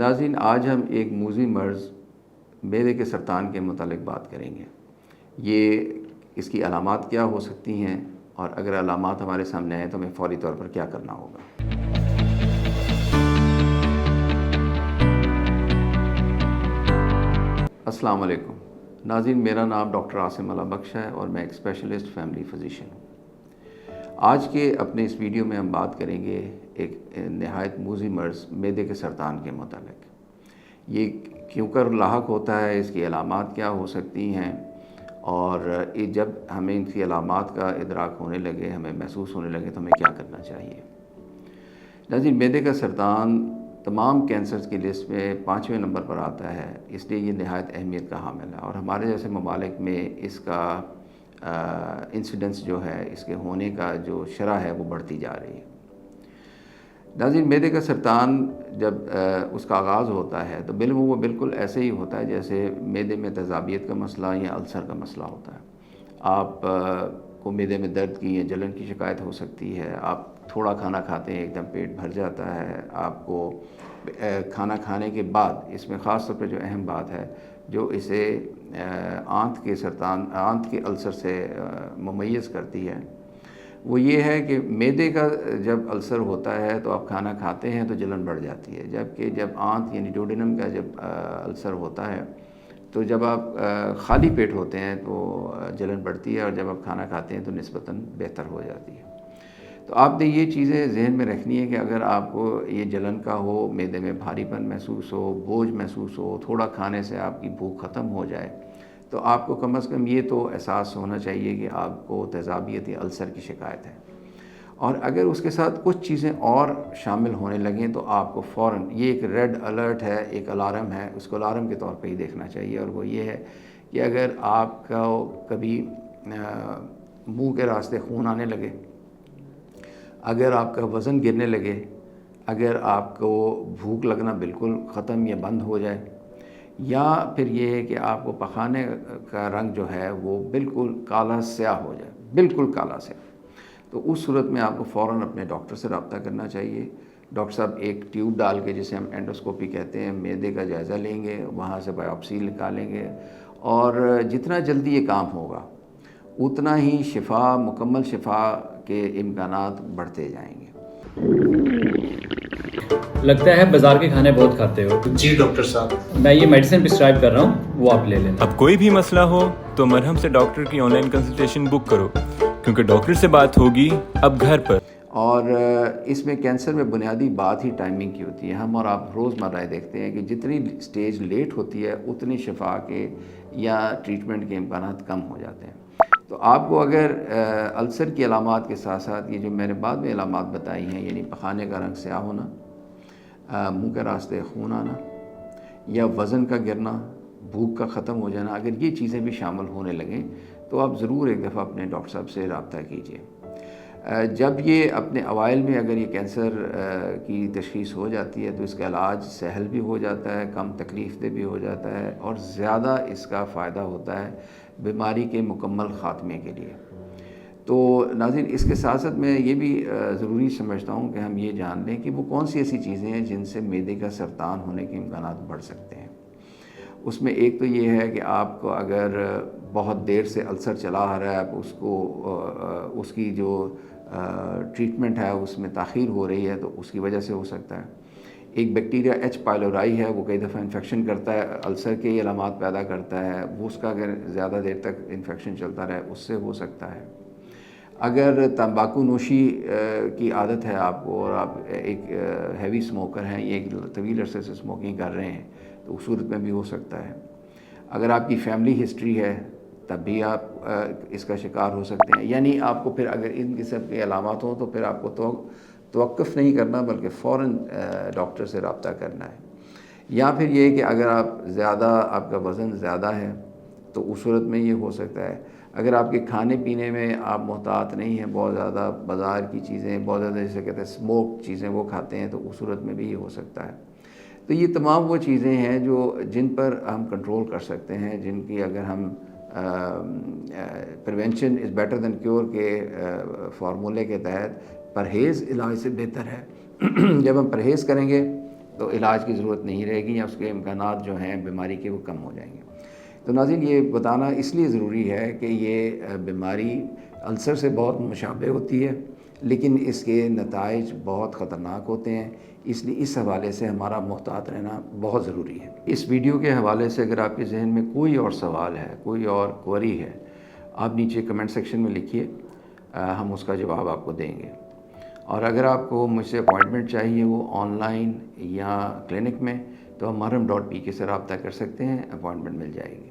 ناظرین، آج ہم ایک موذی مرض معدے کے سرطان کے متعلق بات کریں گے۔ اس کی علامات کیا ہو سکتی ہیں، اور اگر علامات ہمارے سامنے آئیں تو ہمیں فوری طور پر کیا کرنا ہوگا۔ السلام علیکم ناظرین، میرا نام ڈاکٹر عاصم اللہ بخش ہے اور میں ایک اسپیشلسٹ فیملی فزیشین ہوں۔ آج کے اپنے اس ویڈیو میں ہم بات کریں گے ایک نہایت موذی مرض معدے کے سرطان کے متعلق۔ یہ کیوں کر لاحق ہوتا ہے، اس کی علامات کیا ہو سکتی ہیں، اور جب ہمیں ان کی علامات کا ادراک ہونے لگے، ہمیں محسوس ہونے لگے تو ہمیں کیا کرنا چاہیے۔ ناظرین، معدے کا سرطان تمام کینسرز کی لسٹ میں 5ویں نمبر پر آتا ہے، اس لیے یہ نہایت اہمیت کا حامل ہے، اور ہمارے جیسے ممالک میں اس کا انسیڈنس جو ہے، اس کے ہونے کا جو شرح ہے وہ بڑھتی جا رہی ہے۔ ناظرین، معدے کا سرطان جب اس کا آغاز ہوتا ہے تو وہ بالکل ایسے ہی ہوتا ہے جیسے معدے میں تیزابیت کا مسئلہ یا السر کا مسئلہ ہوتا ہے۔ آپ کو معدے میں درد کی یا جلن کی شکایت ہو سکتی ہے، آپ تھوڑا کھانا کھاتے ہیں ایک دم پیٹ بھر جاتا ہے، آپ کو کھانا کھانے کے بعد، اس میں خاص طور پہ جو اہم بات ہے جو اسے آنت کے السر سے ممیز کرتی ہے، وہ یہ ہے کہ معدے کا جب السر ہوتا ہے تو آپ کھانا کھاتے ہیں تو جلن بڑھ جاتی ہے، جبکہ جب آنت یعنی ڈوڈینم کا جب السر ہوتا ہے تو جب آپ خالی پیٹ ہوتے ہیں تو جلن بڑھتی ہے، اور جب آپ کھانا کھاتے ہیں تو نسبتاً بہتر ہو جاتی ہے۔ تو آپ نے یہ چیزیں ذہن میں رکھنی ہے کہ اگر آپ کو یہ جلن کا ہو، معدے میں بھاری پن محسوس ہو، بوجھ محسوس ہو، تھوڑا کھانے سے آپ کی بھوک ختم ہو جائے، تو آپ کو کم از کم یہ تو احساس ہونا چاہیے کہ آپ کو تیزابیت یا السر کی شکایت ہے۔ اور اگر اس کے ساتھ کچھ چیزیں اور شامل ہونے لگیں تو آپ کو فوراً، یہ ایک ریڈ الرٹ ہے، ایک الارم ہے، اس کو الارم کے طور پہ ہی دیکھنا چاہیے، اور وہ یہ ہے کہ اگر آپ کا کبھی منہ کے راستے خون آنے لگے، اگر آپ کا وزن گرنے لگے، اگر آپ کو بھوک لگنا بالکل ختم یا بند ہو جائے، یا پھر یہ ہے کہ آپ کو پخانے کا رنگ جو ہے وہ بالکل کالا سیاہ ہو جائے، بالکل کالا سیاہ، تو اس صورت میں آپ کو فوراً اپنے ڈاکٹر سے رابطہ کرنا چاہیے۔ ڈاکٹر صاحب ایک ٹیوب ڈال کے، جسے ہم اینڈوسکوپی کہتے ہیں، معدے کا جائزہ لیں گے، وہاں سے بایوپسی نکالیں گے، اور جتنا جلدی یہ کام ہوگا اتنا ہی مکمل شفا کے امکانات بڑھتے جائیں گے۔ لگتا ہے بازار کے کھانے بہت کھاتے ہو۔ جی ڈاکٹر صاحب، میں یہ میڈیسن پرسکرائب کر رہا ہوں، وہ آپ لے لینا۔ اب کوئی بھی مسئلہ ہو تو مرہم سے ڈاکٹر کی آن لائن کنسلٹیشن بک کرو، کیونکہ ڈاکٹر سے بات ہوگی اب گھر پر۔ اور اس میں کینسر میں بنیادی بات ہی ٹائمنگ کی ہوتی ہے۔ ہم اور آپ روزمرہ دیکھتے ہیں کہ جتنی سٹیج لیٹ ہوتی ہے اتنی شفا کے یا ٹریٹمنٹ کے امکانات کم ہو جاتے ہیں۔ تو آپ کو اگر السر کی علامات کے ساتھ ساتھ یہ جو میں نے بعد میں علامات بتائی ہیں، یعنی پخانے کا رنگ سیاہ ہونا، منہ کے راستے خون آنا، یا وزن کا گرنا، بھوک کا ختم ہو جانا، اگر یہ چیزیں بھی شامل ہونے لگیں تو آپ ضرور ایک دفعہ اپنے ڈاکٹر صاحب سے رابطہ کیجیے۔ جب یہ اپنے اوائل میں اگر یہ کینسر کی تشخیص ہو جاتی ہے تو اس کا علاج سہل بھی ہو جاتا ہے، کم تکلیف دہ بھی ہو جاتا ہے، اور زیادہ اس کا فائدہ ہوتا ہے بیماری کے مکمل خاتمے کے لیے۔ تو ناظرین، اس کے ساتھ ساتھ میں یہ بھی ضروری سمجھتا ہوں کہ ہم یہ جان لیں کہ وہ کون سی ایسی چیزیں ہیں جن سے معدے کا سرطان ہونے کے امکانات بڑھ سکتے ہیں۔ اس میں ایک تو یہ ہے کہ آپ کو اگر بہت دیر سے السر چلا آ رہا ہے، آپ اس کی جو ٹریٹمنٹ ہے اس میں تاخیر ہو رہی ہے تو اس کی وجہ سے ہو سکتا ہے۔ ایک بیکٹیریا ایچ پائلورائی ہے، وہ کئی دفعہ انفیکشن کرتا ہے، السر کے یہ علامات پیدا کرتا ہے، وہ اس کا اگر زیادہ دیر تک انفیکشن چلتا رہے اس سے ہو سکتا ہے۔ اگر تمباکو نوشی کی عادت ہے آپ کو، اور آپ ایک ہیوی سموکر ہیں، یہ ایک طویل عرصے سے سموکنگ کر رہے ہیں، تو اس صورت میں بھی ہو سکتا ہے۔ اگر آپ کی فیملی ہسٹری ہے تب بھی آپ اس کا شکار ہو سکتے ہیں۔ یعنی آپ کو پھر اگر ان قسم کے علامات ہوں تو پھر آپ کو توقف نہیں کرنا بلکہ فوراً ڈاکٹر سے رابطہ کرنا ہے۔ یا پھر یہ کہ اگر آپ کا وزن زیادہ ہے تو اس صورت میں یہ ہو سکتا ہے۔ اگر آپ کے کھانے پینے میں آپ محتاط نہیں ہیں، بہت زیادہ بازار کی چیزیں، بہت زیادہ جیسے کہتے ہیں اسموک چیزیں وہ کھاتے ہیں، تو اس صورت میں بھی یہ ہو سکتا ہے۔ تو یہ تمام وہ چیزیں ہیں جن پر ہم کنٹرول کر سکتے ہیں، جن کی اگر ہم prevention is better than cure کے فارمولے کے تحت پرہیز علاج سے بہتر ہے۔ جب ہم پرہیز کریں گے تو علاج کی ضرورت نہیں رہے گی یا اس کے امکانات جو ہیں بیماری کے وہ کم ہو جائیں گے۔ تو ناظرین یہ بتانا اس لیے ضروری ہے کہ یہ بیماری السر سے بہت مشابہ ہوتی ہے، لیکن اس کے نتائج بہت خطرناک ہوتے ہیں، اس لیے اس حوالے سے ہمارا محتاط رہنا بہت ضروری ہے۔ اس ویڈیو کے حوالے سے اگر آپ کے ذہن میں کوئی اور سوال ہے، کوئی اور کوئری ہے، آپ نیچے کمنٹ سیکشن میں لکھیے، ہم اس کا جواب آپ کو دیں گے۔ اور اگر آپ کو مجھ سے اپوائنٹمنٹ چاہیے وہ آن لائن یا کلینک میں، تو آپ محرم.pk سے رابطہ کر سکتے ہیں، اپوائنٹمنٹ مل جائے گی۔